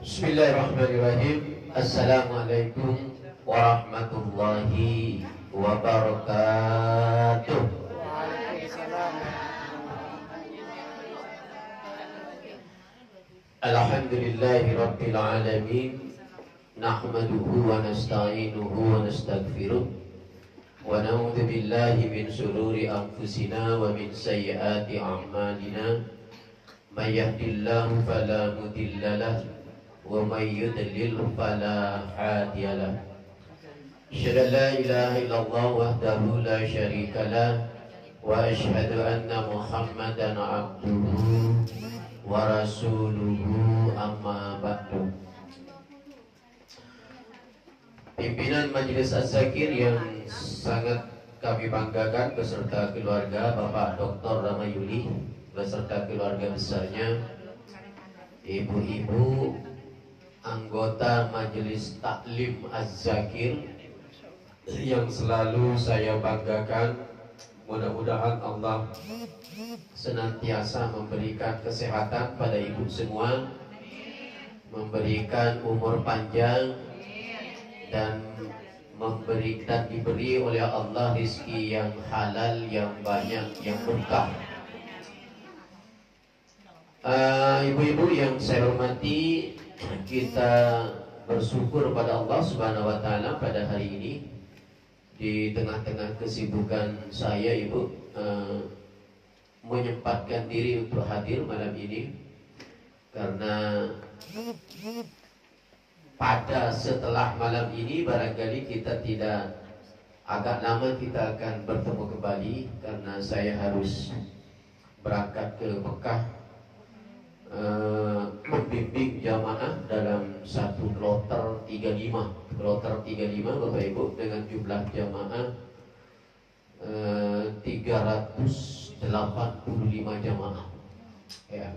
Bismillahirrahmanirrahim. Assalamualaikum warahmatullahi wabarakatuh. Alhamdulillahi rabbil alamin. Nahmaduhu wa nasta'inuhu wa nastaghfiruh. Wa na'udzu billahi min shururi anfusina wa min sayyiati a'malina. May yahdihillahu fala mudilla lahu wa may yudlil fala hadiya lahu. Asyhadu an la ilaha illallah wahdahu la syarika lah wa asyhadu anna Muhammadan abduhu wa rasuluhu amma ba'du. Pimpinan Majelis Az-Zakir yang sangat kami banggakan beserta keluarga Bapak Dr. Ramayuli beserta keluarga besarnya, ibu-ibu anggota Majelis Taklim Az-Zakir yang selalu saya banggakan. Mudah-mudahan Allah senantiasa memberikan kesehatan pada ibu semua, memberikan umur panjang, dan diberi oleh Allah rizki yang halal, yang banyak, yang berkah. Ibu-ibu yang saya hormati, kita bersyukur pada Allah Subhanahu wa taala pada hari ini di tengah-tengah kesibukan saya, ibu menyempatkan diri untuk hadir malam ini karena pada setelah malam ini barangkali kita tidak agak lama kita akan bertemu kembali karena saya harus berangkat ke Mekah membimbing jamaah dalam satu kloter 35 Bapak Ibu dengan jumlah jamaah 385 jamaah ya.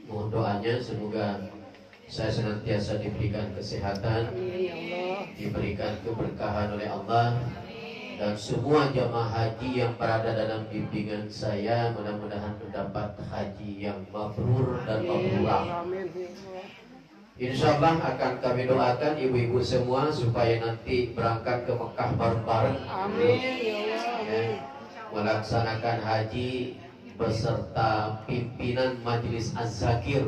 Mohon doanya semoga saya senantiasa diberikan kesehatan, diberikan keberkahan oleh Allah, dan semua jamaah haji yang berada dalam bimbingan saya mudah-mudahan mendapat haji yang mabrur dan mabrurah. Insyaallah akan kami doakan ibu-ibu semua supaya nanti berangkat ke Mekah bareng-bareng, melaksanakan haji beserta pimpinan Majelis Az-Zakir.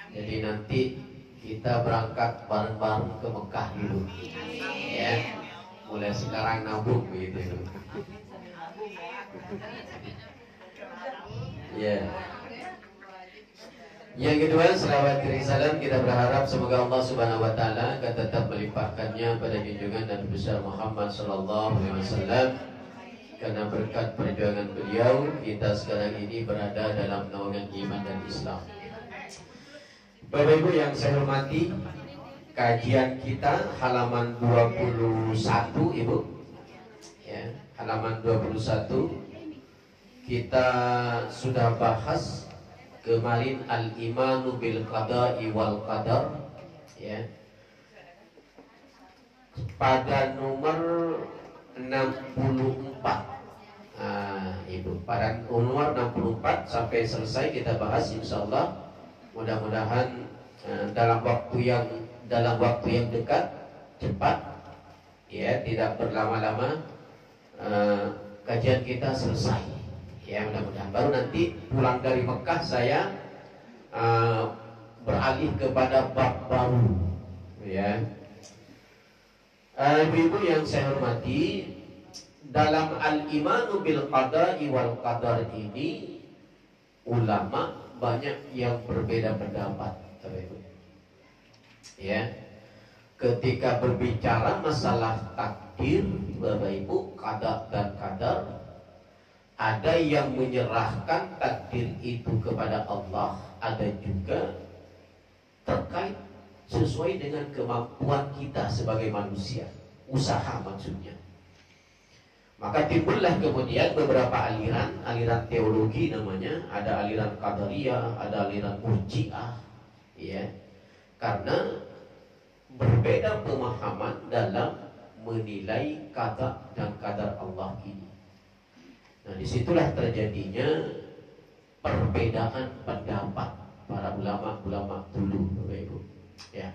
Jadi nanti kita berangkat bareng-bareng ke Mekah dulu, ya. Mulai sekarang nabung begitu. Ya. Yang kedua, selawat dan salam kita berharap semoga Allah Subhanahu wa taala akan tetap melimpahkannya pada junjungan Nabi besar Muhammad sallallahu alaihi wasallam. Karena berkat perjuangan beliau, kita sekarang ini berada dalam naungan iman dan Islam. Bapak Ibu yang saya hormati, kajian kita halaman 21, Ibu. Ya, halaman 21. Kita sudah bahas kemarin al-imanu bil qada'i wal qadar, ya. Pada nomor 64. Ibu, pada nomor 64 sampai selesai kita bahas insyaallah. Mudah-mudahan dalam waktu yang dekat, cepat, ya, tidak berlama-lama, kajian kita selesai. Ya, mudah-mudahan baru nanti pulang dari Mekah saya beralih kepada bab baru. Ya, ibu-ibu yang saya hormati, dalam al-imanu bil qada'i wal qadar ini ulama banyak yang berbeda pendapat, ya. Ketika berbicara masalah takdir, Bapak Ibu, qada dan qadar, ada yang menyerahkan takdir itu kepada Allah, ada juga terkait sesuai dengan kemampuan kita sebagai manusia, usaha maksudnya. Maka timbullah kemudian beberapa aliran teologi namanya, ada aliran Qadariyah, ada aliran Murji'ah, ya. Karena berbeda pemahaman dalam menilai qada dan qadar Allah ini. Nah, disitulah terjadinya perbedaan pendapat para ulama. ulama-ulama dulu, Bapak Ibu. Ya.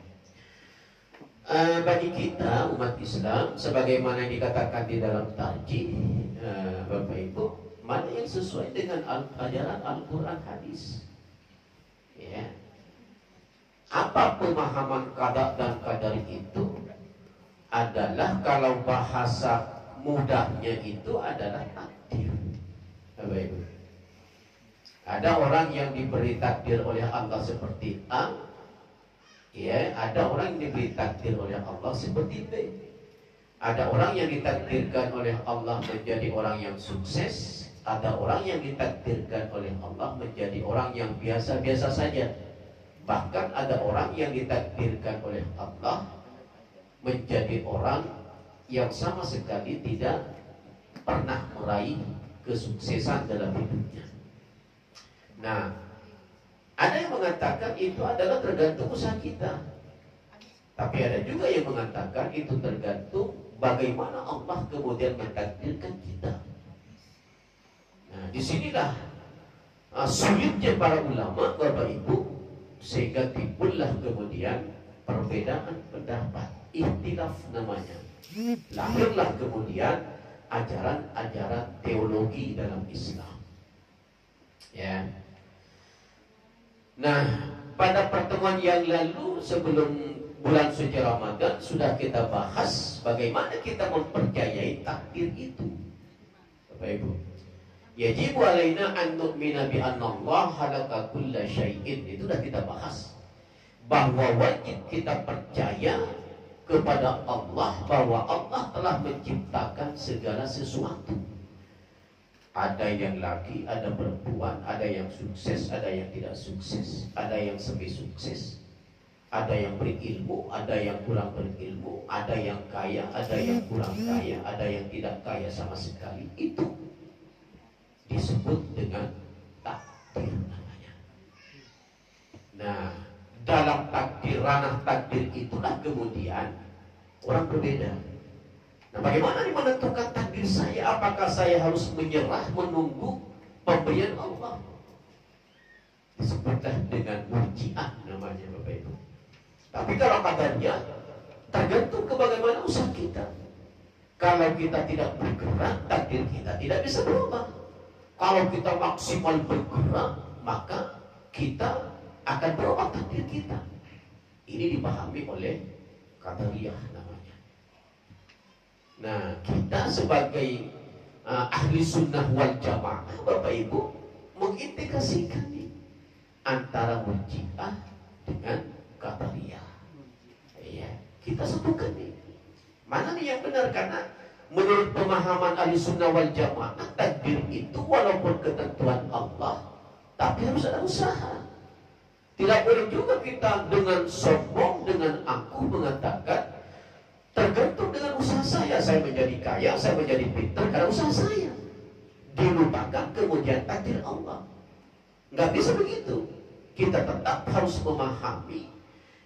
Bagi kita umat Islam, sebagaimana dikatakan di dalam tarjih, Bapak Ibu, mana yang sesuai dengan ajaran Al-Quran hadis. Ya. Apa pemahaman qada dan qadar itu adalah, kalau bahasa mudahnya itu adalah takdir, Bapak Ibu. Ada orang yang diberi takdir oleh Allah seperti A, ya, ada orang yang diberi takdir oleh Allah seperti B. Ada orang yang ditakdirkan oleh Allah menjadi orang yang sukses, ada orang yang ditakdirkan oleh Allah menjadi orang yang biasa-biasa saja. Bahkan ada orang yang ditakdirkan oleh Allah menjadi orang yang sama sekali tidak pernah meraih kesuksesan dalam hidupnya. Nah, ada yang mengatakan itu adalah tergantung usaha kita. Tapi ada juga yang mengatakan itu tergantung bagaimana Allah kemudian mentakdirkan kita. Nah, disinilah sulitnya para ulama, Bapak Ibu, sehingga timbullah kemudian perbedaan pendapat, ikhtilaf namanya. Lahirlah kemudian ajaran-ajaran teologi dalam Islam. Ya. Nah, pada pertemuan yang lalu sebelum bulan suci Ramadan sudah kita bahas bagaimana kita mempercayai takdir itu, Bapak Ibu. Yajibu alaina an nu'mina bi anna Allah khalaqa kulla syai'in. Itu sudah kita bahas. Bahwa wajib kita percaya kepada Allah bahwa Allah telah menciptakan segala sesuatu. Ada yang laki, ada perempuan, ada yang sukses, ada yang tidak sukses, ada yang semi sukses, ada yang berilmu, ada yang kurang berilmu, ada yang kaya, ada yang kurang kaya, ada yang tidak kaya sama sekali. Itu disebut dengan takdir namanya. Nah, dalam takdir, ranah takdir itulah kemudian orang berbeda. Nah, bagaimana menentukan takdir saya? Apakah saya harus menyerah menunggu pemberian Allah? Disebutlah dengan murji'ah namanya, Bapak Ibu. Tapi kalau kadarnya tergantung ke bagaimana usaha kita. Kalau kita tidak bergerak, takdir kita tidak bisa berubah. Kalau kita maksimal bergerak, maka kita akan berubah takdir kita. Ini dipahami oleh qadariyah namanya. Nah, kita sebagai ahli sunnah wal jamaah, Bapak Ibu, mengintegrasikan antara murji'ah dengan qadariyah. Ya, kita sebutkan nih, mana nih yang benar, karena menurut pemahaman ahli sunnah wal jamaah, takdir itu walaupun ketentuan Allah, tapi harus ada usaha. Tidak boleh juga kita dengan sombong, dengan angkuh mengatakan tergantung dengan usaha saya menjadi kaya, saya menjadi pintar karena usaha saya. Dilupakan kemudian takdir Allah. Nggak bisa begitu. Kita tetap harus memahami,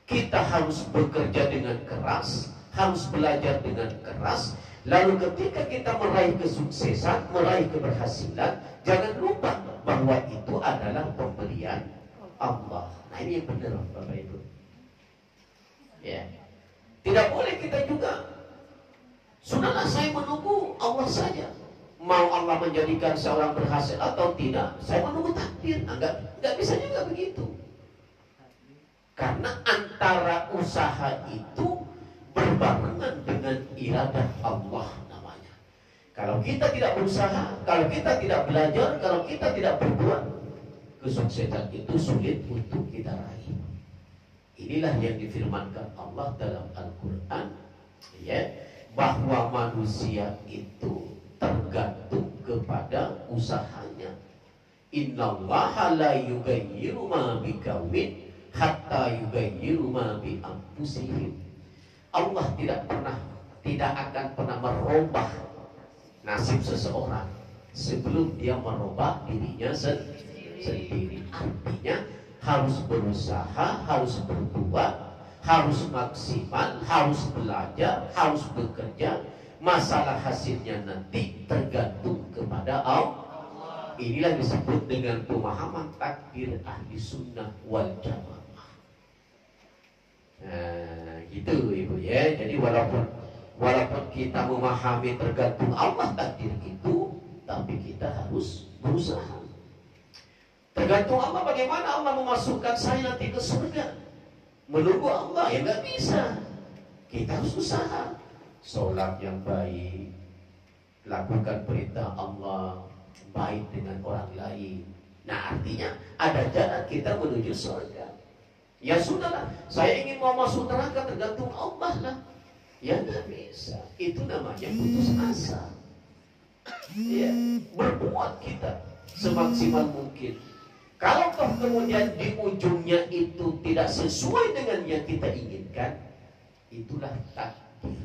kita harus bekerja dengan keras, harus belajar dengan keras. Lalu ketika kita meraih kesuksesan, meraih keberhasilan, jangan lupa bahwa itu adalah pemberian Allah. Nah, ini yang benar, Bapak Ibu. Ya. Tidak boleh kita juga, sudahlah saya menunggu Allah saja. Mau Allah menjadikan seorang berhasil atau tidak, saya menunggu takdir. Enggak bisa juga begitu. Karena antara usaha itu berbarengan dengan iradah Allah namanya. Kalau kita tidak berusaha, kalau kita tidak belajar, kalau kita tidak berbuat, kesuksesan itu sulit untuk kita raih. Inilah yang difirmankan Allah dalam Al-Quran, ya, bahwa manusia itu tergantung kepada usahanya. Innallaha la yughayyiru ma biqaumin hatta yughayyiru ma bi anfusihim. Allah tidak akan pernah merubah nasib seseorang sebelum dia merubah dirinya sendiri. Artinya harus berusaha, harus berbuat, harus maksimal, harus belajar, harus bekerja. Masalah hasilnya nanti tergantung kepada Allah. inilah disebut dengan pemahaman takdir ahli sunnah wal jamaah. Nah, gitu ibu ya. Jadi walaupun kita memahami tergantung Allah takdir itu, tapi kita harus berusaha. Tergantung Allah, bagaimana Allah memasukkan saya nanti ke surga. Menunggu Allah ya nggak bisa. Kita harus usaha. Sholat yang baik, lakukan perintah Allah, baik dengan orang lain. Nah, artinya ada jalan kita menuju surga. Ya sudahlah, saya ingin mau masuk neraka, tergantung Allah lah. Ya nggak bisa. Itu namanya putus asa. Ya, berbuat kita semaksimal mungkin. Kalau kemudian di ujungnya itu tidak sesuai dengan yang kita inginkan, itulah takdir.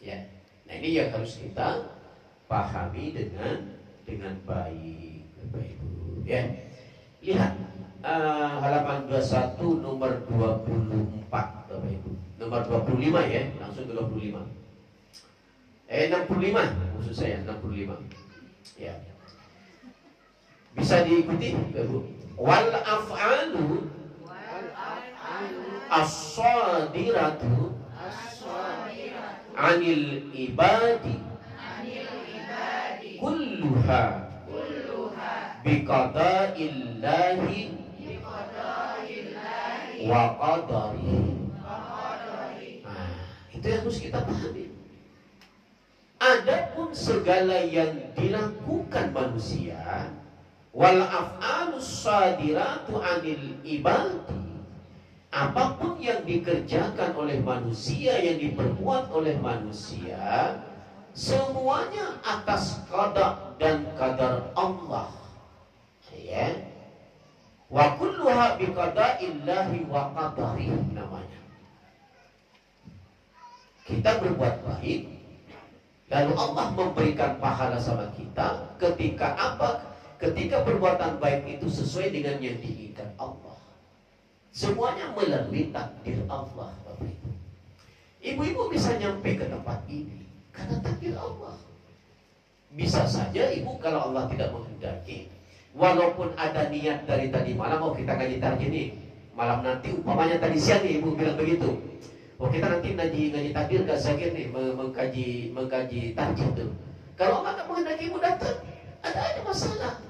Ya, nah ini yang harus kita pahami dengan baik, Bapak Ibu. Ya, lihat halaman 21 nomor 24, Bapak Ibu. Nomor 25 ya, langsung ke 25. 65 maksud saya, 65. Ya. Bisa diikuti, Bapak. Wal af'alu as-sadiratu anil ibadi kulluha biqada'illahi wa qadari. Nah, itu yang harus kita pahami. Adapun segala yang dilakukan manusia, wal af'alus sadiratu anil ibadi, apapun yang dikerjakan oleh manusia, yang diperbuat oleh manusia, semuanya atas qada dan qadar Allah. Ya. Wa kulluha biqada'illahi wa qadari namanya. Kita berbuat baik, lalu Allah memberikan pahala sama kita ketika apa? Ketika perbuatan baik itu sesuai dengan yang diinginkan Allah. Semuanya melalui takdir Allah, Bapak Ibu. Ibu-ibu bisa nyampe ke tempat ini karena takdir Allah. Bisa saja ibu kalau Allah tidak menghendaki, walaupun ada niat dari tadi malam, mau kita ngaji takdir nih, malam nanti umpamanya tadi siang nih ibu bilang begitu. Oh kita nanti ngaji takdir gak sakit nih, mengkaji takdir tuh. Kalau Allah tak menghendaki ibu datang, ada aja masalah.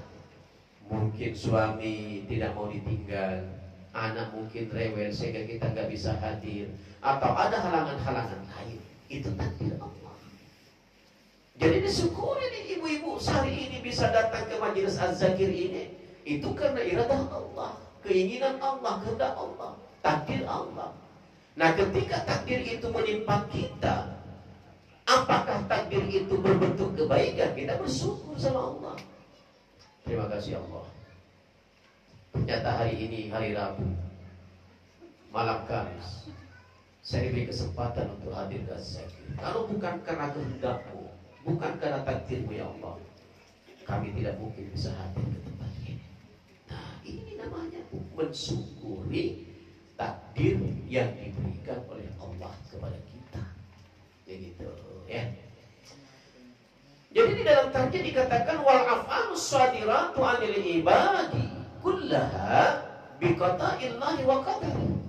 Mungkin suami tidak mau ditinggal, anak mungkin rewel sehingga kita nggak bisa hadir, atau ada halangan-halangan lain. Itu takdir Allah. Jadi disyukuri nih ibu-ibu sehari ini bisa datang ke majelis az-zakir ini, itu karena iradah Allah, keinginan Allah, kehendak Allah, takdir Allah. Nah, ketika takdir itu menimpa kita, apakah takdir itu berbentuk kebaikan? Kita bersyukur sama Allah. Terima kasih Allah. Ternyata hari ini hari Rabu, malam Kamis, saya diberi kesempatan untuk hadir ke Az-Zakir. Kalau bukan karena kehendakmu, bukan karena takdirmu ya Allah, kami tidak mungkin bisa hadir ke tempat ini. Nah, ini namanya mensyukuri takdir yang diberikan oleh Allah kepada kita. Begitu ya. Jadi di dalam takdir dikatakan wal af'alus sadiratu 'anil ibadi kullaha biqada'illahi wa qadari.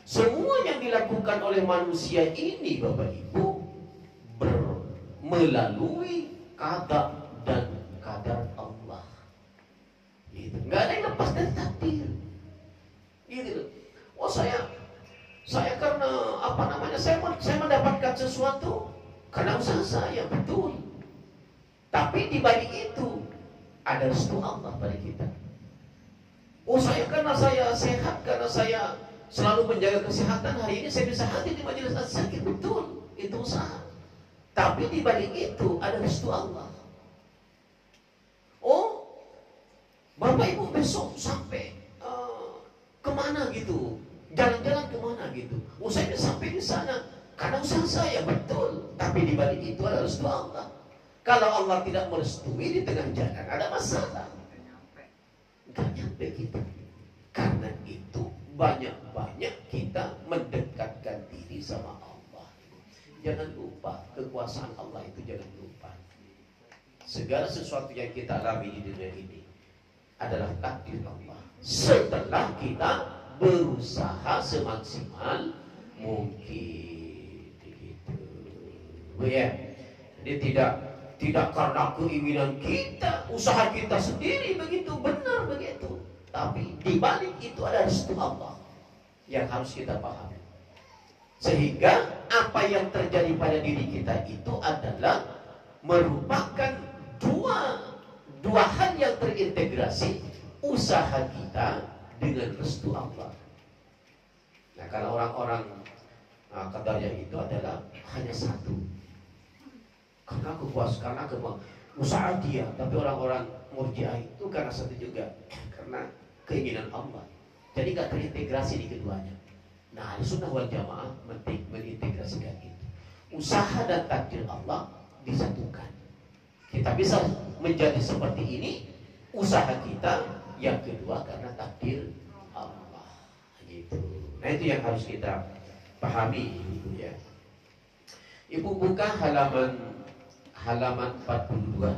Semua yang dilakukan oleh manusia ini Bapak Ibu melalui qada dan qadar Allah. Gitu. Enggak ada yang lepas dari takdir. Gitu. Oh saya karena apa namanya saya mendapatkan sesuatu karena usaha saya, betul. Tapi di balik itu ada restu Allah pada kita. Oh saya karena saya sehat, karena saya selalu menjaga kesehatan, hari ini saya bisa hadir di majelis Az-Zakir, betul. Itu usaha. Tapi di balik itu ada restu Allah. Oh, Bapak Ibu besok sampai kemana gitu? Jalan-jalan kemana gitu? Oh saya bisa sampai di sana karena usaha saya, betul. Tapi di balik itu ada restu Allah. Kalau Allah tidak merestui di tengah jalan, ada masalah. Gak nyampe kita. Karena itu banyak-banyak kita mendekatkan diri sama Allah. Jangan lupa kekuasaan Allah itu, jangan lupa. segala sesuatu yang kita alami di dunia ini adalah takdir Allah. Setelah kita berusaha semaksimal mungkin, begitu. Ya. Jadi tidak karena keinginan kita, usaha kita sendiri begitu, benar begitu. Tapi di balik itu ada restu Allah yang harus kita pahami. Sehingga apa yang terjadi pada diri kita itu adalah merupakan dua hal yang terintegrasi, usaha kita dengan restu Allah. Nah, kalau orang-orang qadariyah itu adalah hanya satu. Karena usaha dia. Tapi orang-orang murji'ah itu karena satu juga, karena keinginan Allah. Jadi gak terintegrasi di keduanya. Nah, Ahlussunnah wal Jamaah mengintegrasikan itu. Usaha dan takdir Allah disatukan. Kita bisa menjadi seperti ini, usaha kita, yang kedua karena takdir Allah. Gitu. Nah, itu yang harus kita pahami, Ibu ya. Ibu buka halaman 42.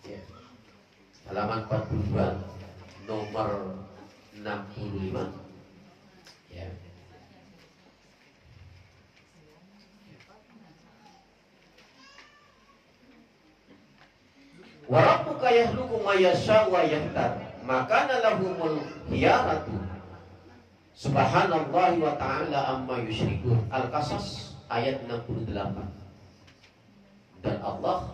Ya. Halaman 42 nomor 65. Ya. Wa rabbuka yakhluqu ma yasha wa yakhtar, maka lahumul khiyaratu. Subhanallahi wa ta'ala amma yusyrikun. Al-Qasas ayat 68. Dan Allah,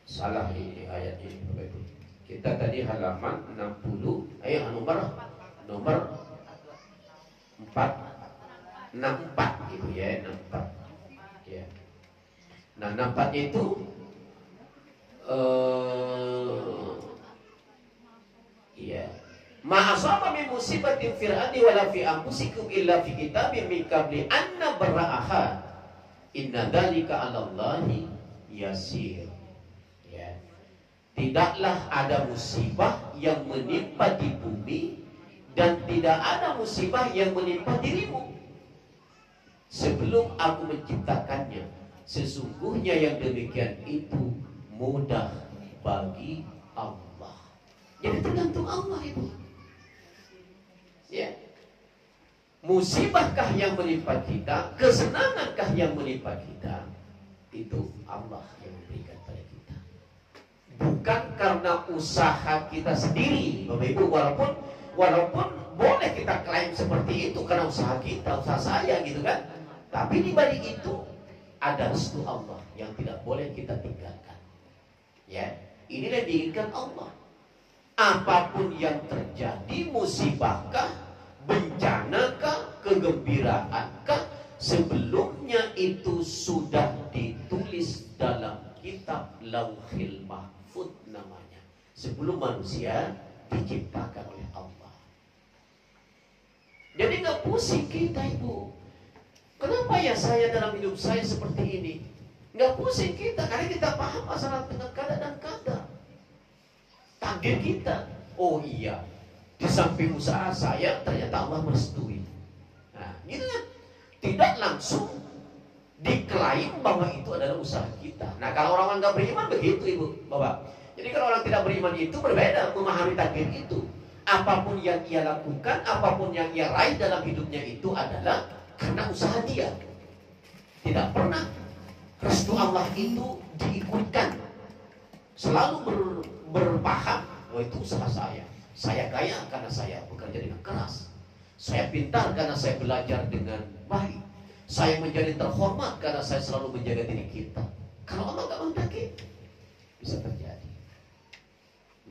salah ini ayat ini Bapak Ibu. Kita tadi halaman 60, nomor 64 gitu ya, 64. Ya. Nah, 64 itu ya. Ma asaba min musibatin fil ardi wala fi anfusikum illa fi kitabim min qabli an nabra'aha. Inna dzalika 'alallahi yasir. Ya. Tidaklah ada musibah yang menimpa di bumi dan tidak ada musibah yang menimpa dirimu sebelum aku menciptakannya. Sesungguhnya yang demikian itu mudah bagi Allah. Jadi tergantung Allah itu. Ya. Musibahkah yang menimpa kita, kesenangankah yang menimpa kita, itu Allah yang memberikan pada kita. Bukan karena usaha kita sendiri, Bapak Ibu, walaupun boleh kita klaim seperti itu karena usaha kita, usaha saya gitu kan. Tapi di balik itu ada restu Allah yang tidak boleh kita tinggalkan. Ya, inilah yang diinginkan Allah. Apapun yang terjadi, musibahkah, bencanakah, kegembiraankah, sebelumnya itu sudah ditulis dalam kitab Lauhil Mahfuz namanya. Sebelum manusia diciptakan oleh Allah. Jadi gak pusing kita, Ibu. Kenapa ya saya dalam hidup saya seperti ini? Gak pusing kita, karena kita paham masalah dengan qada dan qadar. Takdir kita. Oh iya, di samping usaha saya ternyata Allah merestui. Nah, gitu kan? Tidak langsung diklaim bahwa itu adalah usaha kita. Nah, kalau orang nggak beriman begitu, Ibu, Bapak. Jadi kalau orang tidak beriman itu berbeda memahami takdir itu. Apapun yang ia lakukan, apapun yang ia raih dalam hidupnya itu adalah karena usaha dia. Tidak pernah restu Allah itu diikutkan. Selalu berpaham, oh itu usaha saya. Saya kaya karena saya bekerja dengan keras. Saya pintar karena saya belajar dengan baik. Saya menjadi terhormat karena saya selalu menjaga diri kita. Kalau Allah gak menghendaki, bisa terjadi.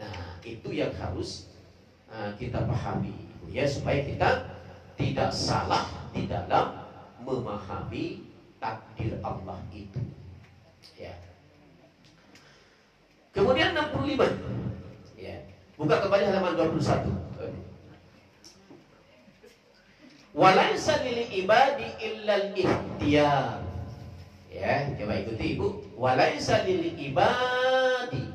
Nah, itu yang harus kita pahami, ya, supaya kita tidak salah di dalam memahami takdir Allah itu. Ya. Kemudian 65. Ya. Buka kembali halaman 21. Walaysa lil ibadi illal ikhtiyar. Ya, coba ikuti Ibu. Walaysa lil ibadi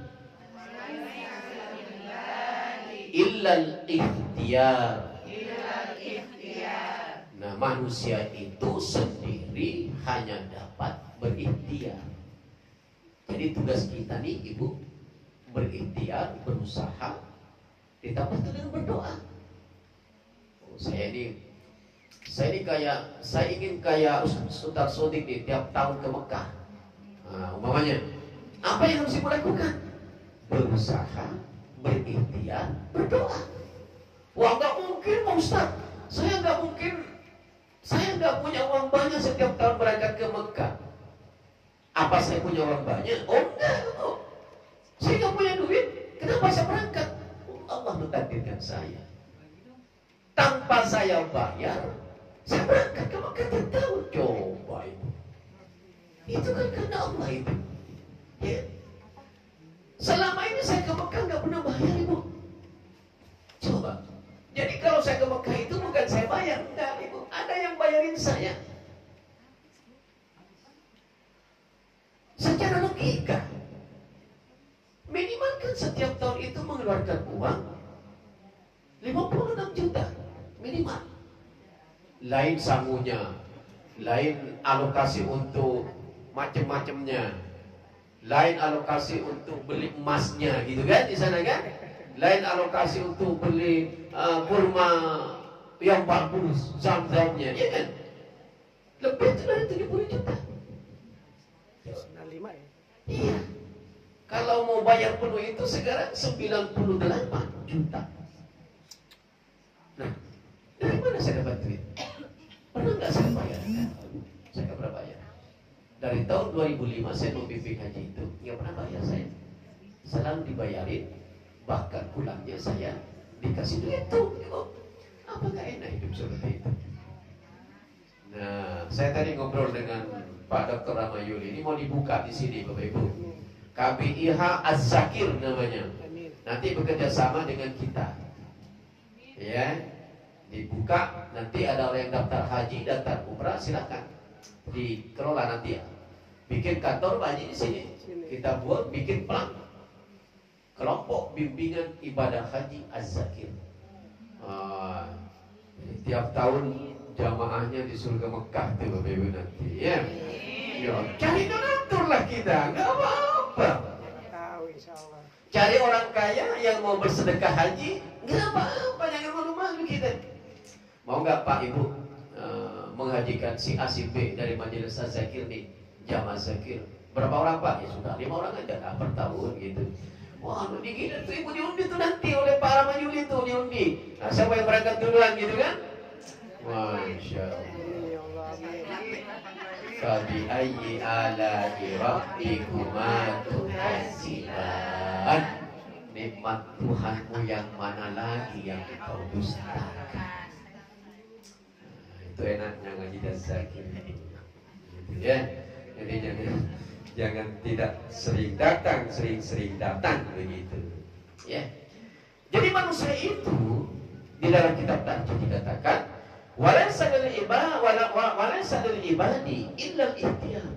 illal ikhtiyar. Nah, manusia itu sendiri hanya dapat berikhtiar. Jadi tugas kita nih ibu, berikhtiar, berusaha, ditambah dengan berdoa. Saya ingin kayak Ustaz Sodik nih tiap tahun ke Mekah. Umpamanya, apa yang harus ibu lakukan? Berusaha, berikhtiar, berdoa. Wah, nggak mungkin Pak Ustaz. Saya nggak punya uang banyak setiap tahun berangkat ke Mekah. Apa saya punya uang banyak? Oh enggak, saya nggak punya duit. Kenapa saya berangkat? Allah mentakdirkan saya. Tanpa saya bayar, saya berangkat ke Mekah tiap tahun. Coba itu kan karena Allah itu. Ya. Selama ini saya ke Mekah nggak pernah bayar ibu. Coba. Jadi kalau saya ke Mekah itu bukan saya bayar, enggak ibu. Ada yang bayarin saya. Secara logika, minimal kan setiap tahun itu mengeluarkan uang 56 juta minimal. Lain sangunya, lain alokasi untuk macam-macamnya, lain alokasi untuk beli emasnya, gitu kan di sana kan? Lain alokasi untuk beli kurma yang bagus, zam-zamnya, ya kan? Lebih dari 70 juta. Iya. Kalau mau bayar penuh itu sekarang 98 juta. Nah, dari mana saya dapat duit? Pernah nggak saya bayar? Saya nggak pernah bayar. Dari tahun 2005 saya membimbing haji itu nggak pernah bayar saya. Selalu dibayarin, bahkan pulangnya saya dikasih duit tuh. Apa nggak enak hidup seperti itu? Nah, saya tadi ngobrol dengan Pak Dr. Ramayuli, ini mau dibuka di sini Bapak Ibu. KBIH Az-Zakir namanya. Nanti bekerja sama dengan kita. Ya, dibuka, nanti ada orang yang daftar haji, daftar umrah, silakan dikelola nanti ya. Bikin kantor haji di sini. Kita buat bikin plan kelompok bimbingan ibadah haji Az-Zakir. Tiap tahun jamaahnya disuruh ke Mekah tuh Bapak Ibu nanti ya. Yo, cari donatur lah kita, nggak apa-apa. Cari orang kaya yang mau bersedekah haji, nggak apa-apa, jangan malu-malu kita. Mau nggak Pak Ibu menghajikan si A si B dari majelis Az-Zakir nih, jamaah Zakir? Berapa orang Pak? Ya sudah 5 orang aja, per tahun gitu. Wah, digini tuh Ibu diundi tuh nanti oleh Pak Ramayuli tuh diundi. Nah, siapa yang berangkat duluan gitu kan? Masya Allah. Fabi ayyi ala'i rabbikuma tukadziban. Nikmat Tuhanmu yang mana lagi yang kau dustakan? Itu enaknya ngaji dan zakir gitu ya. Jadi jangan tidak sering datang, sering-sering datang begitu ya. Jadi manusia itu di dalam kitab Tahajud dikatakan walaysa lil ibadi illa al-ikhtiyar.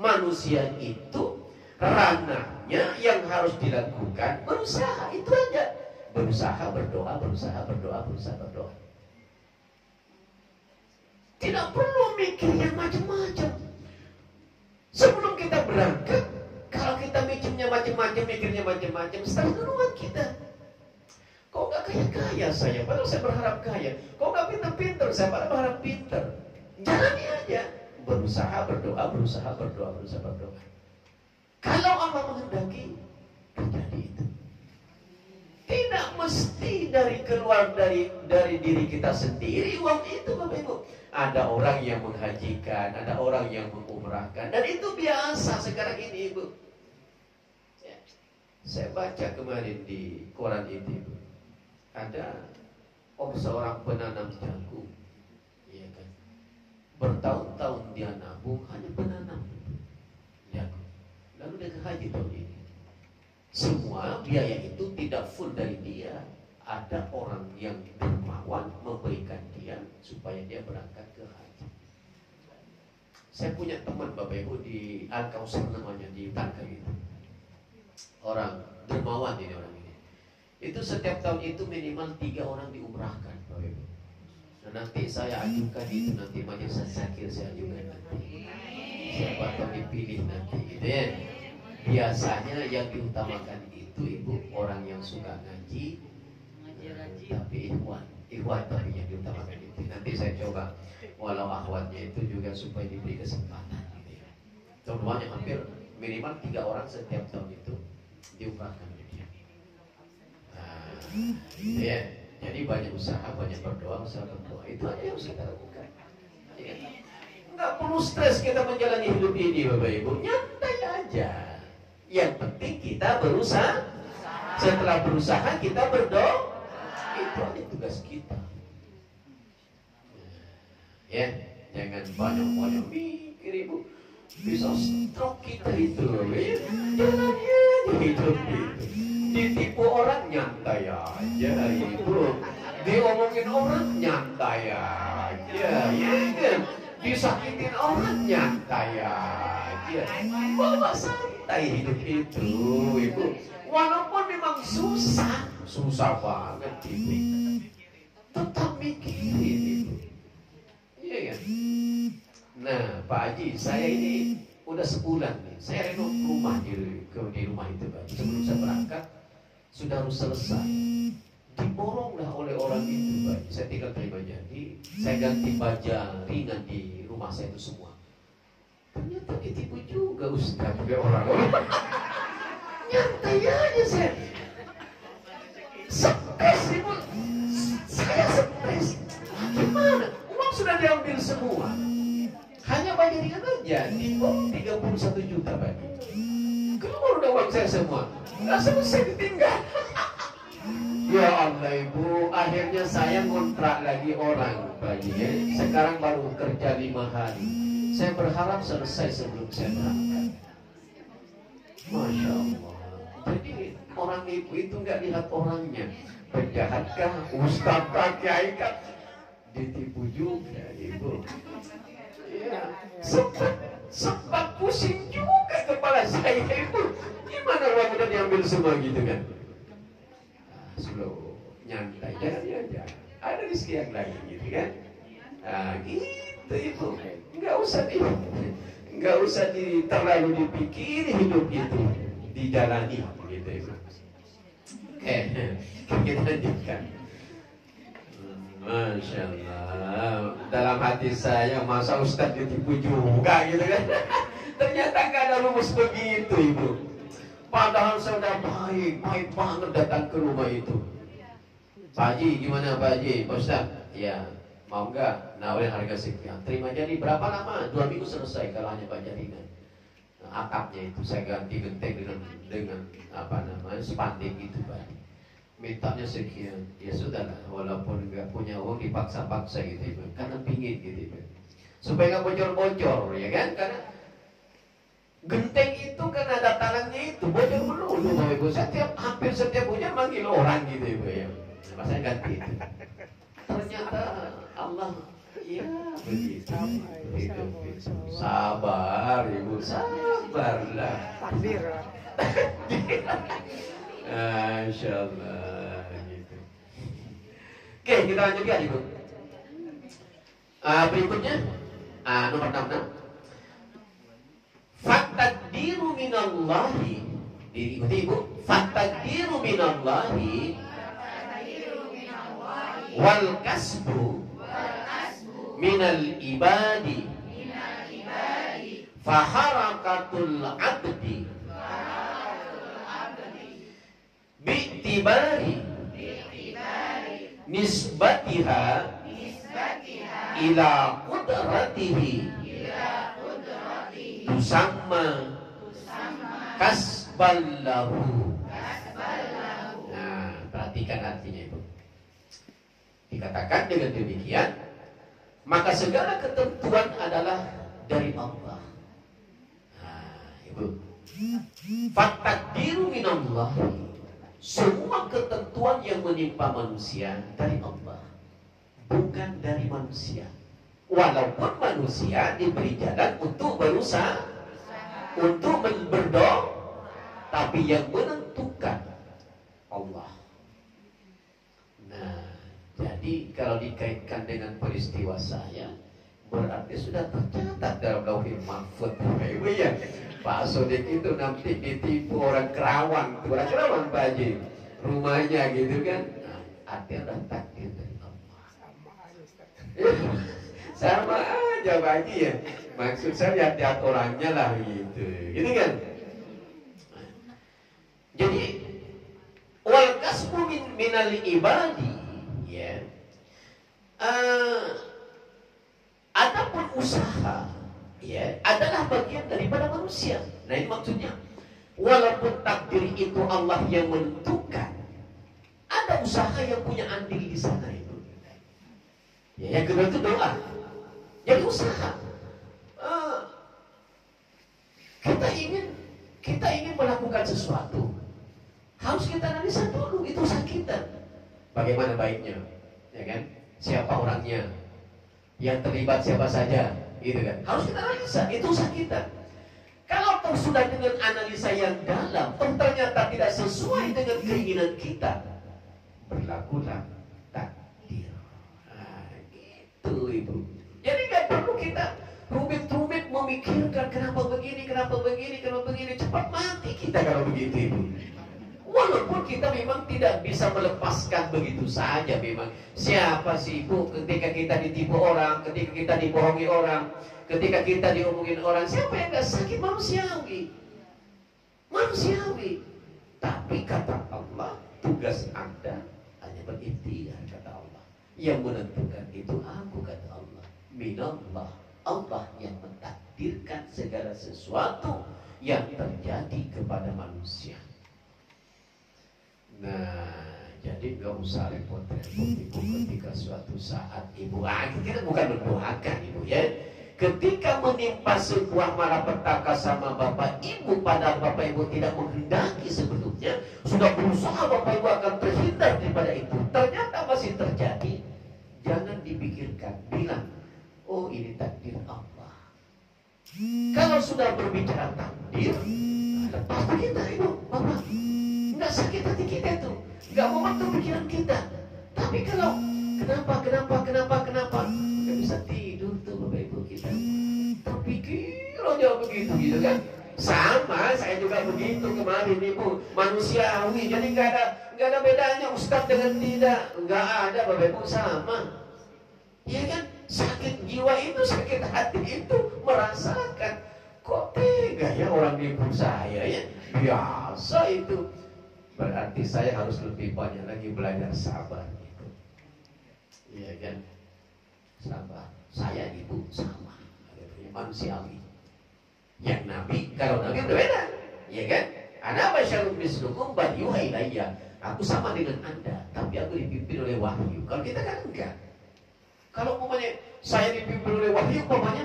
Manusia itu ranahnya yang harus dilakukan berusaha, itu aja. Berusaha berdoa, berusaha berdoa, berusaha berdoa. Tidak perlu mikir yang macam-macam. Sebelum kita berangkat, kalau kita mikirnya macam-macam, mikirnya macam-macam, start duluan kita. Kok gak kaya-kaya saya, padahal saya berharap kaya. Kok gak pinter-pinter, saya padahal berharap pinter. Jalani aja. Berusaha berdoa, berusaha berdoa, berusaha berdoa. Kalau Allah menghendaki, terjadi itu. Tidak mesti keluar dari diri kita sendiri uang itu Bapak Ibu. Ada orang yang menghajikan, ada orang yang mengumrahkan, dan itu biasa sekarang ini Ibu. Ya. Saya baca kemarin di koran itu Ibu. Ada seorang penanam jagung, ya kan? Bertahun-tahun dia nabung hanya penanam jagung. Lalu dia ke haji tahun ini. Semua biaya itu tidak full dari dia. Ada orang yang dermawan memberikan dia supaya dia berangkat ke haji. Saya punya teman Bapak Ibu di Al-Kausar namanya, di Bangka itu. Orang dermawan ini orang. Itu setiap tahun itu minimal 3 orang diumrahkan Bapak Ibu. Nah, nanti saya ajukan itu, nanti majelis Zakir saya ajukan nanti. siapa tahu dipilih nanti gitu ya. Biasanya yang diutamakan itu ibu orang yang suka ngaji, tapi ikhwan tapi yang diutamakan itu. Nanti saya coba walau akhwatnya itu juga supaya diberi kesempatan gitu ya. Contohnya hampir minimal 3 orang setiap tahun itu diumrahkan gitu ya. Gitu ya. Jadi banyak usaha, banyak berdoa, itu aja yang harus kita lakukan. Ya. Nggak perlu stres kita menjalani hidup ini Bapak Ibu, nyantai aja. Yang penting kita berusaha. Setelah berusaha kita berdoa. Itu aja tugas kita. Ya, jangan banyak-banyak mikir Ibu. Bisa stroke kita itu. Ya. Jalannya aja hidup itu. Ditipu orang nyantai aja Ibu. Diomongin orang nyantai aja. Ya kan? Disakitin orang nyantai aja. Bawa santai hidup itu Ibu. Walaupun memang susah banget Ibu, tetap mikirin Ibu. Iya kan? Nah Pak Haji, saya ini udah sebulan nih, saya renov rumah di rumah itu Pak. Sebelum saya berangkat sudah harus selesai. Diboronglah oleh orang itu Pak. Saya tinggal terima jadi, saya ganti baja ringan di rumah saya itu semua. Ternyata ditipu juga Ustaz orang-orang. Nyantai aja saya. Stres Ibu. Saya stres. Gimana? Uang sudah diambil semua. Hanya bayar ringan aja. Diborong 31 juta Pak. Keluar udah uang saya semua. Nggak selesai ditinggal. Ya Allah Ibu, akhirnya saya ngontrak lagi orang Pak. Sekarang baru kerja 5 hari. Saya berharap selesai sebelum saya berangkat. Masya Allah. Jadi orang Ibu itu nggak lihat orangnya. Penjahatkah, ustadzkah, kiaikah, ditipu juga Ibu. Ya, sempat pusing juga kepala saya Ibu. Gimana uang udah diambil semua gitu kan? Slow, nyantai aja. Ada rezeki yang lain gitu kan? Nah gitu Ibu. Nggak usah terlalu dipikir hidup itu, dijalani gitu Ibu. Oke, kita lanjutkan. Masya Allah. Dalam hati saya, masa Ustadz ditipu juga gitu kan? Ternyata nggak ada rumus begitu Ibu. Padahal saya udah baik banget datang ke rumah itu. Pak Haji, gimana Pak Haji? Pak Ustadz, ya mau nggak nawarin harga sekian? Terima jadi berapa lama? 2 minggu selesai kalau hanya baja ringan. Nah, atapnya itu saya ganti genteng dengan apa namanya spanduk gitu Pak. Mintanya sekian, ya sudahlah. Walaupun nggak punya uang dipaksa-paksa gitu Pak. Karena pingin gitu Pak. Supaya nggak bocor-bocor ya kan? Karena genteng itu kan ada talangnya itu bocor melulu Bapak Ibu. Hampir setiap hujan manggil orang gitu Ibu ya. Nah, saya ganti itu. Ternyata Allah ya begitu. Sabar Ibu, sabarlah. Takdir. Masya Allah gitu. Oke, kita lanjutkan Ibu. Berikutnya nomor 66. Fataqdiru minallahi. Diikuti Ibu. Fataqdiru minallahi wal kasbu minal ibadi faharakatul abdi bi'tibari nisbatiha ila qudratihi tusamma kasballahu. Nah, perhatikan artinya Ibu. Dikatakan dengan demikian, maka segala ketentuan adalah dari Allah. Nah, Ibu. Fataqdiru minallah. Semua ketentuan yang menimpa manusia dari Allah, bukan dari manusia. Walaupun manusia diberi jalan untuk berusaha, untuk berdoa, tapi yang menentukan Allah. Nah, jadi kalau dikaitkan dengan peristiwa saya, berarti sudah tercatat dalam lauhul mahfuz. Ibu ya, Pak Sodik itu nanti ditipu orang Kerawang, orang Kerawang Pak Haji, rumahnya gitu kan. Nah, artinya udah takdir dari Allah. Sama aja Pak Haji ya. Maksud saya lihat orangnya lah gitu, gitu kan. Jadi wal kasbu minal ibadi, ya. Adapun usaha, ya, adalah bagian daripada manusia. Nah ini maksudnya, walaupun takdir itu Allah yang menentukan, ada usaha yang punya andil di sana itu. Ya, yang kedua itu doa. Jadi usaha. Kita ingin melakukan sesuatu, harus kita analisa dulu itu usaha kita. Bagaimana baiknya, ya kan? Siapa orangnya, yang terlibat siapa saja, gitu kan? Harus kita analisa, itu usaha kita. Kalau toh sudah dengan analisa yang dalam, ternyata tidak sesuai dengan keinginan kita, berlakulah takdir. Nah, gitu Ibu. Jadi nggak perlu kita rumit-rumit memikirkan kenapa begini, cepat mati kita kalau begitu Ibu. Walaupun kita memang tidak bisa melepaskan begitu saja memang. Siapa sih Ibu ketika kita ditipu orang, ketika kita dibohongi orang, ketika kita diomongin orang, siapa yang gak sakit? Manusiawi. Tapi kata Allah, tugas Anda hanya berikhtiar, kata Allah. Yang menentukan itu aku, kata Allah. Minallah, Allah yang mentakdirkan segala sesuatu yang terjadi kepada manusia. Nah, jadi gak usah repot-repot Ibu ketika suatu saat Ibu, kita bukan mendoakan Ibu ya. Ketika menimpa sebuah malapetaka sama Bapak Ibu, padahal Bapak Ibu tidak menghendaki sebelumnya, sudah berusaha Bapak Ibu akan terhindar daripada itu, ternyata masih terjadi, jangan dipikirkan, bilang, oh ini takdir Allah. Kalau sudah berbicara takdir, lepas kita Ibu, Bapak. Nggak sakit hati kita itu, nggak membantu pikiran kita. Tapi kalau kenapa nggak bisa tidur tuh Bapak Ibu kita, terpikir aja begitu gitu kan. Sama saya juga begitu kemarin Ibu, manusiawi. Jadi nggak ada bedanya ustaz dengan tidak, nggak ada Bapak Ibu, sama. Ya kan, sakit jiwa itu, sakit hati itu merasakan. Kok tega ya orang nipu saya ya, biasa itu. Berarti saya harus lebih banyak lagi belajar sabar gitu. Iya kan? Sabar. Saya Ibu sama. Manusiawi. Yang Nabi, kalau Nabi udah beda. Iya kan? Ana basyarun mislukum bal yuha ilayya. Aku sama dengan Anda, tapi aku dipimpin oleh wahyu. Kalau kita kan enggak. Kalau umpamanya saya dipimpin oleh wahyu, umpamanya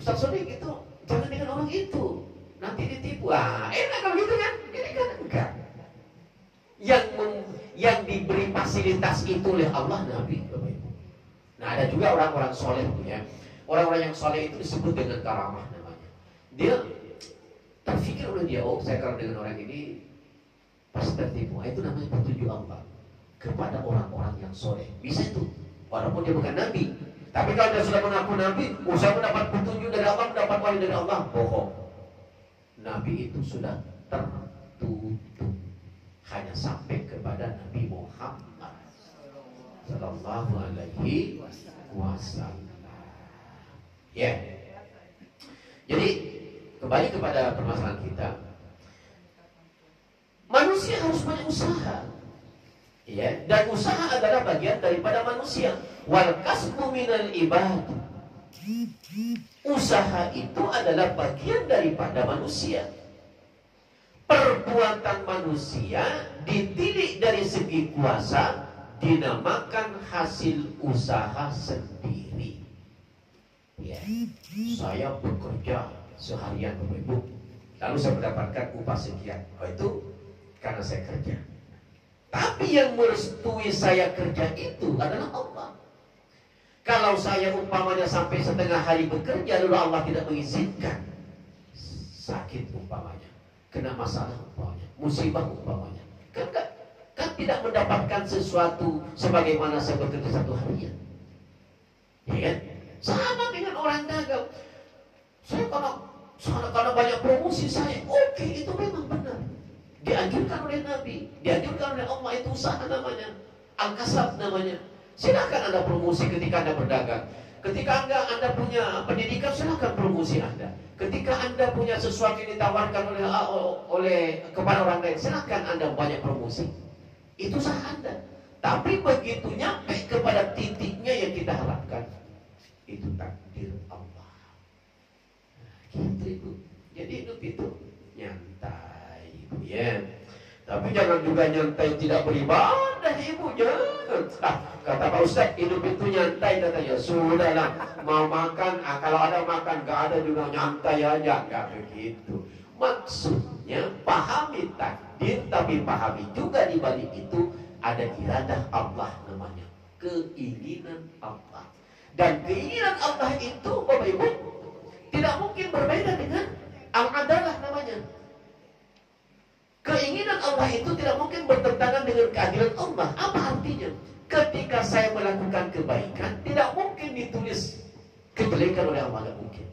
Ustaz Sodik itu jangan dengan orang itu, nanti ditipu. Enak kalau gitu kan? Ini kan enggak. Yang diberi fasilitas itu oleh Allah Nabi. Nah ada juga orang-orang soleh ya. Orang-orang yang soleh itu disebut dengan karamah namanya. Dia terfikir oleh dia, oh saya kalau dengan orang ini pasti tertipu. Itu namanya petunjuk Allah kepada orang-orang yang soleh. Bisa itu, walaupun dia bukan Nabi. Tapi kalau dia sudah mengaku Nabi, saya mendapat petunjuk dari Allah, mendapat wahyu dari Allah, bohong. Nabi itu sudah tertutup. Hanya sampai kepada Nabi Muhammad Sallallahu Alaihi Wasallam. Ya. Jadi kembali kepada permasalahan kita. Manusia harus banyak usaha. Ya, dan usaha adalah bagian daripada manusia. Wal kasbu minal ibad. Usaha itu adalah bagian daripada manusia. Perbuatan manusia ditilik dari segi kuasa dinamakan hasil usaha sendiri. Ya, saya bekerja seharian Bapak Ibu, lalu saya mendapatkan upah sekian. Oh itu karena saya kerja. Tapi yang merestui saya kerja itu adalah Allah. Kalau saya umpamanya sampai setengah hari bekerja lalu Allah tidak mengizinkan, sakit umpamanya, kena masalah umpamanya, musibah umpamanya, kan tidak mendapatkan sesuatu sebagaimana saya bekerja satu harian, ya kan? Sama dengan orang dagang. Saya karena banyak promosi saya, oke, itu memang benar. Dianjurkan oleh Nabi, dianjurkan oleh Allah, itu usaha namanya. Al-kasab namanya. Silakan Anda promosi ketika Anda berdagang. Ketika Anda punya pendidikan, silakan promosi Anda. Ketika Anda punya sesuatu yang ditawarkan oleh kepada orang lain, silakan Anda banyak promosi. Itu usaha Anda. Tapi begitu nyampe kepada titiknya yang kita harapkan, itu takdir Allah. Gitu Ibu. Jadi hidup itu nyantai Ibu ya. Tapi jangan juga nyantai tidak beribadah Ibu, jangan. Kata Pak Ustaz, hidup itu nyantai, katanya. Sudahlah, mau makan, kalau ada makan, gak ada juga nyantai aja. Gak begitu. Maksudnya pahami takdir, tapi pahami juga di balik itu ada iradah Allah namanya, keinginan Allah. Dan keinginan Allah itu Bapak Ibu tidak mungkin berbeda dengan al-adalah namanya. Keinginan Allah itu tidak mungkin bertentangan dengan keadilan Allah. Apa artinya? Ketika saya melakukan kebaikan, tidak mungkin ditulis kejelekan oleh Allah, tidak mungkin.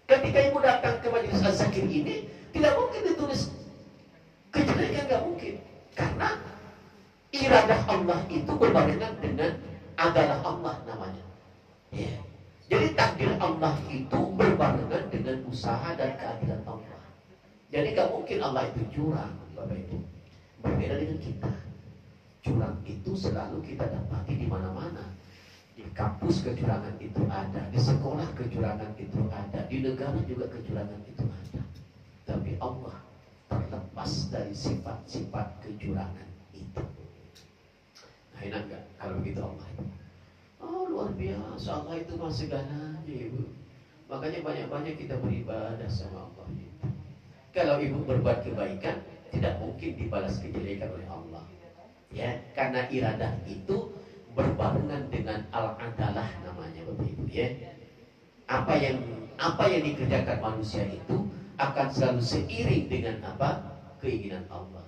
Ketika Ibu datang ke majelis az-zakir ini, tidak mungkin ditulis kejelekan, tidak mungkin. Karena iradah Allah itu berbarengan dengan adalah Allah namanya. Ya. Jadi takdir Allah itu berbarengan dengan usaha dan keadilan Allah. Jadi gak mungkin Allah itu curang, Bapak Ibu. Berbeda dengan kita. Curang itu selalu kita dapati di mana-mana. Di kampus kecurangan itu ada, di sekolah kecurangan itu ada, di negara juga kecurangan itu ada. Tapi Allah terlepas dari sifat-sifat kecurangan itu. Enak gak kalau begitu Allah itu? Oh luar biasa, Allah itu mah segalanya Ibu. Makanya banyak-banyak kita beribadah sama Allah itu. Kalau Ibu berbuat kebaikan, tidak mungkin dibalas kejelekan oleh Allah. Ya, karena iradah itu berbarengan dengan al-adalah namanya Bapak Ibu ya. Apa yang dikerjakan manusia itu akan selalu seiring dengan apa? Keinginan Allah.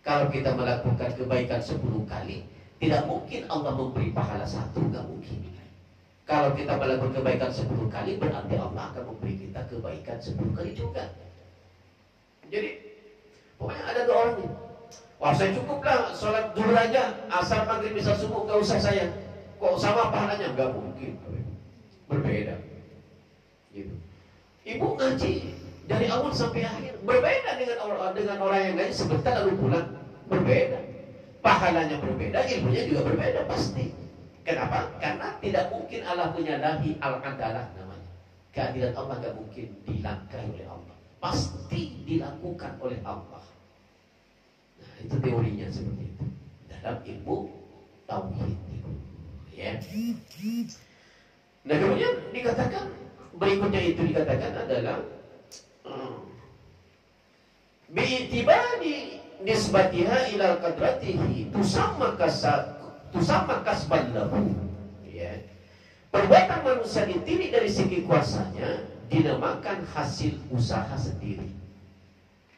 Kalau kita melakukan kebaikan 10 kali, tidak mungkin Allah memberi pahala 1, nggak mungkin. Kalau kita melakukan kebaikan 10 kali, berarti Allah akan memberi kita kebaikan 10 kali juga. Jadi, pokoknya ada 2 orang nih. Wah, saya cukuplah sholat zuhur aja, asar maghrib bisa subuh, nggak usah saya. Kok sama pahalanya? Nggak mungkin. Berbeda. Gitu. Ibu ngaji dari awal sampai akhir, berbeda dengan orang yang ngaji sebentar lalu pulang, berbeda. Pahalanya berbeda, ilmunya juga berbeda pasti. Kenapa? Karena tidak mungkin Allah menyalahi al-adalah namanya. Keadilan Allah tidak mungkin dilangkahi oleh Allah. Pasti dilakukan oleh Allah. Nah, itu teorinya seperti itu. Dalam ilmu tauhid itu. Ya. Nah, kemudian dikatakan berikutnya itu dikatakan adalah bi'tibari nisbatiha ila qadratihi tusamma kasban lahu. Ya. Perbuatan manusia ditilik dari segi kuasanya dinamakan hasil usaha sendiri.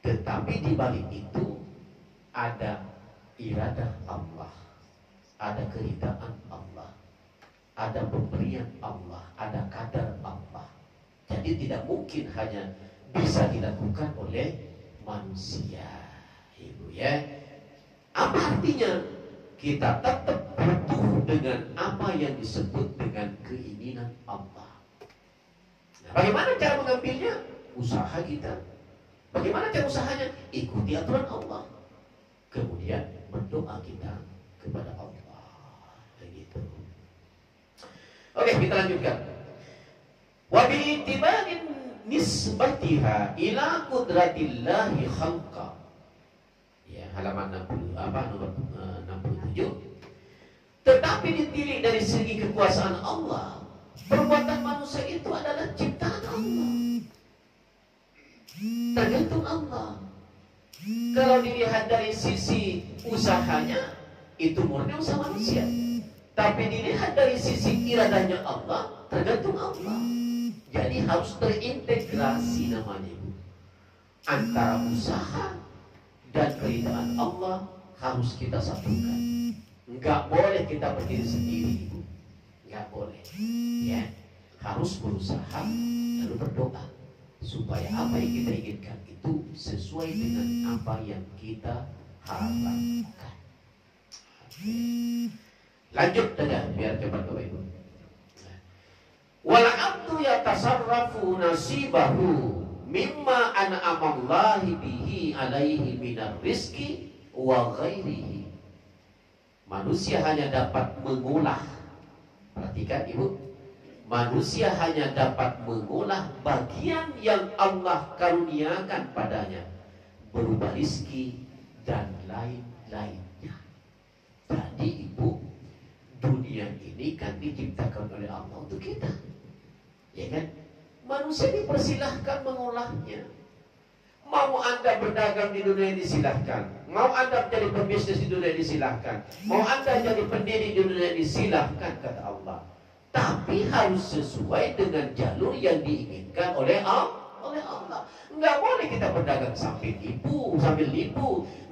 Tetapi di balik itu ada iradah Allah, ada keridaan Allah, ada pemberian Allah, ada kadar Allah. Jadi tidak mungkin hanya bisa dilakukan oleh manusia. Ibu ya, apa artinya? Kita tetap butuh dengan apa yang disebut dengan keinginan Allah. Nah, bagaimana cara mengambilnya? Usaha kita. Bagaimana cara usahanya? Ikuti aturan Allah. Kemudian berdoa kita kepada Allah. Begitu. Oke, kita lanjutkan. Wa bi'tibarin nisbatiha ila qudratillahi khalqa. Ya, halaman 60 nomor 67. Tetapi ditilik dari segi kekuasaan Allah, perbuatan manusia itu adalah ciptaan Allah. Tergantung Allah. Kalau dilihat dari sisi usahanya, itu murni usaha manusia. Tapi dilihat dari sisi iradahnya Allah, tergantung Allah. Jadi harus terintegrasi namanya, antara usaha dan keridaan Allah harus kita satukan. Enggak boleh kita berdiri sendiri, Ibu. Enggak boleh. Ya. harus berusaha lalu berdoa supaya apa yang kita inginkan itu sesuai dengan apa yang kita harapkan. Lanjut saja biar cepat Bapak Ibu. Wal abdu yatasarrafu nasibahu mimma an'amallahi bihi alaihi minar rizki wa ghairihi. Manusia hanya dapat mengolah, perhatikan Ibu, manusia hanya dapat mengolah bagian yang Allah karuniakan padanya berupa rizki dan lain-lainnya. Jadi Ibu, dunia ini kan diciptakan oleh Allah untuk kita, ya kan? Manusia dipersilahkan mengolahnya. Mau Anda berdagang di dunia ini silahkan. Mau Anda menjadi pebisnis di dunia ini silahkan. Mau Anda jadi pendiri di dunia ini silahkan, kata Allah. Tapi harus sesuai dengan jalur yang diinginkan oleh Allah. Nggak boleh kita berdagang sambil nipu.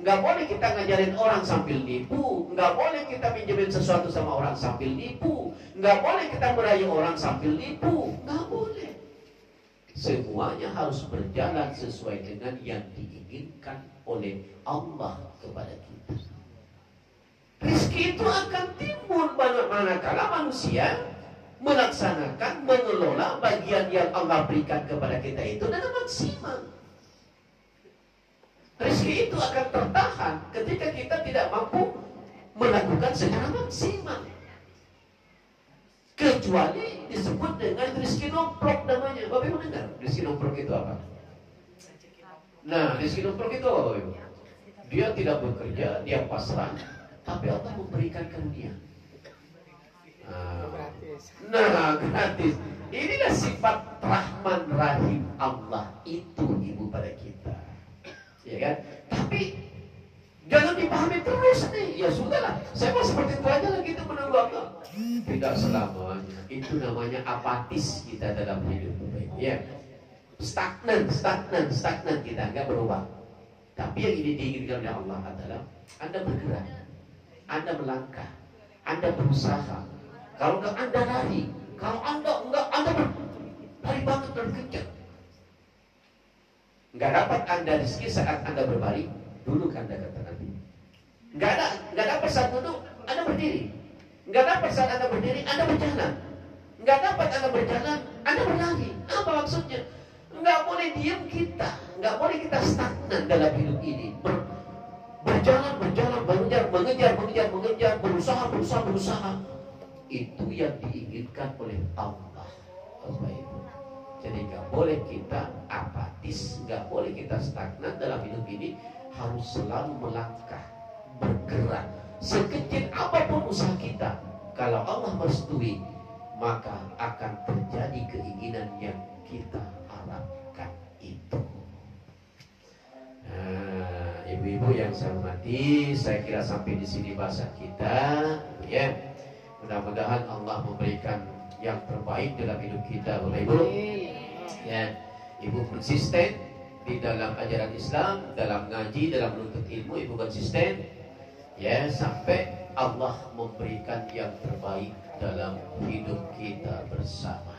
Nggak boleh kita ngajarin orang sambil nipu. Nggak boleh kita minjemin sesuatu sama orang sambil nipu. Nggak boleh kita merayu orang sambil nipu. Nggak boleh. Semuanya harus berjalan sesuai dengan yang diinginkan oleh Allah kepada kita. Rizki itu akan timbul manakala manusia melaksanakan, mengelola bagian yang Allah berikan kepada kita itu dengan maksimal. Rizki itu akan tertahan ketika kita tidak mampu melakukan secara maksimal. Kecuali disebut dengan rizki nomplok namanya. Bapak Ibu dengar rizki nomplok itu apa? Nah, rizki nomplok itu apa Bapak Ibu? Dia tidak bekerja, dia pasrah, tapi Allah memberikan karunia. Nah, gratis. Inilah sifat Rahman Rahim Allah itu Ibu pada kita, ya kan? Tapi jangan dipahami terus nih. Ya sudahlah, saya mau seperti itu aja lah, gitu menunggu Allah. Tidak selamanya. Itu namanya apatis kita dalam hidup, ya. Stagnan kita, nggak berubah. Tapi yang ini diinginkan oleh Allah adalah Anda bergerak, Anda melangkah, Anda berusaha. Kalau nggak Anda lari, kalau Anda enggak, Anda lari banget dan kejar. Nggak dapat Anda rezeki saat Anda berbaring, duduk Anda kata Nabi. Nggak dapat saat duduk, Anda berdiri. Nggak dapat saat Anda berdiri, Anda berjalan. Nggak dapat Anda berjalan, Anda berlari. Apa maksudnya? Nggak boleh diam kita, nggak boleh kita stagnan dalam hidup ini. Berjalan, mengejar, berusaha. Itu yang diinginkan oleh Allah. Jadi nggak boleh kita apatis, nggak boleh kita stagnan dalam hidup ini. Harus selalu melangkah, bergerak. Sekecil apapun usaha kita, kalau Allah merestui, maka akan terjadi keinginan yang kita harapkan itu. Nah, ibu-ibu yang saya hormati, saya kira sampai di sini bahasa kita, ya. Mudah-mudahan Allah memberikan yang terbaik dalam hidup kita, Bapak Ibu. Ya, Ibu konsisten di dalam ajaran Islam, dalam ngaji, dalam menuntut ilmu, Ibu konsisten, ya, sampai Allah memberikan yang terbaik dalam hidup kita bersama.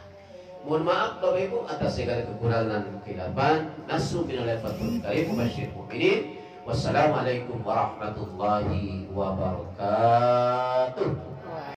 Mohon maaf Bapak Ibu atas segala kekurangan dan kehilapan. Nasru minal fathul karim mubasyir mu'minin. Wassalamualaikum warahmatullahi wabarakatuh.